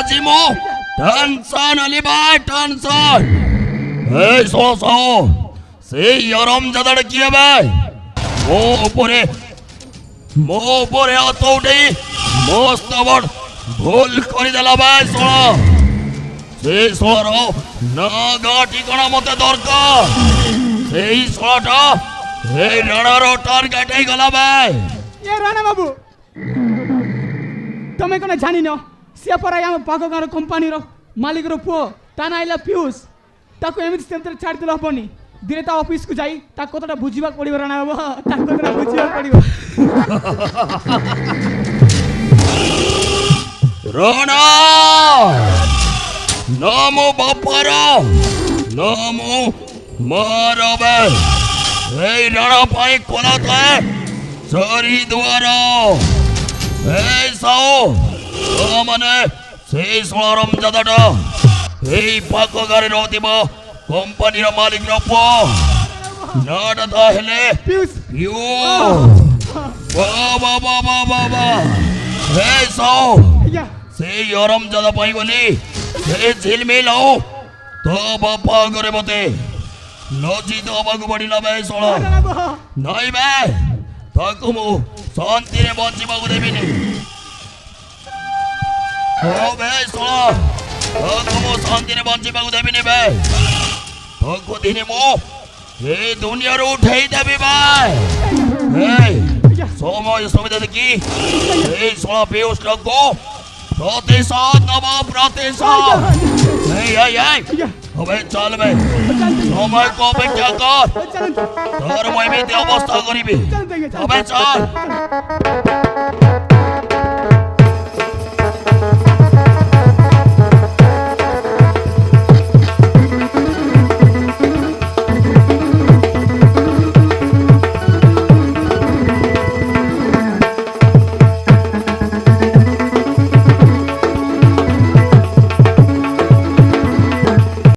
বাজিমো tension আলি ভাই tension এই শোনো সেই আরামজাদাটা কি হবে মো উপরে হাত উঠে মস্ত বড় ভুল করে দিলা ভাই শোনো সেই শোনো না গা ঠিকানা মতে দরকার সেই শোনাটা এই রানারও টার্গেট হয়ে গেল ভাই এ রানা বাবু তুমি কোন জানি না সে পরাই ଆମ ପାଖ ଗାଁର କମ୍ପାନୀର ମାଲିକର ପୁଅ ତା ନାଁ ହେଲା ପିୟୁଷ ତାକୁ ଏମିତି ସେମିତି ଛାଡ଼ିଦେଲେ ହବନି ଦିନେ ତା ଅଫିସକୁ ଯାଇ ତା କଥାଟା ବୁଝିବାକୁ ପଡ଼ିବ ରାଣା ବାବୁ ତା କଥାଟା ବୁଝିବାକୁ ପଡ଼ିବ ରାଣା ନମୋ ବାପାର ନମୋ ମାର ବେ এই রানা পাই কোলা ଥାଏ চারি দুয়ার এই সাও মানে সেই আরামজাদাটা এই পাখ গাড়ি রହୁଥିବା কোম্পানির মালিকর পুଅ নাটা তাহলে বাবা এই সাও সেই আরামজাদা পাই বলি সেই ঝিলমিল হও তো বাপা করে মতে লজ্জিত হବାକୁ ପଡ଼ିଲା ବେ ଶୁଣ ନାଇଁ ବେ ତାକୁ ମୁଁ ଶାନ୍ତିରେ ବଞ୍ଚିବାକୁ ଦେବିନି ହଁ ବେ ଶୁଣ ତାକୁ ମୁଁ ଶାନ୍ତିରେ ବଞ୍ଚିବାକୁ ଦେବିନି ବେ ତାକୁ ଦିନେ ମୁଁ এই দুনিয়াରୁ ଉଠେଇ ଦେବି ବେ ସମୟ ସୁବିଧା ଦେଖି এই ଶୁଣ ପିୟୁଷଟାକୁ ପ୍ରତିଶୋଧ ନେବ ପ୍ରତିଶୋଧ હવે ચાલ ભાઈ સમય કો અપેક્ષા કર તાર હું એମିତି ଅବସ୍ଥା କରିବି હવે ଚାଲ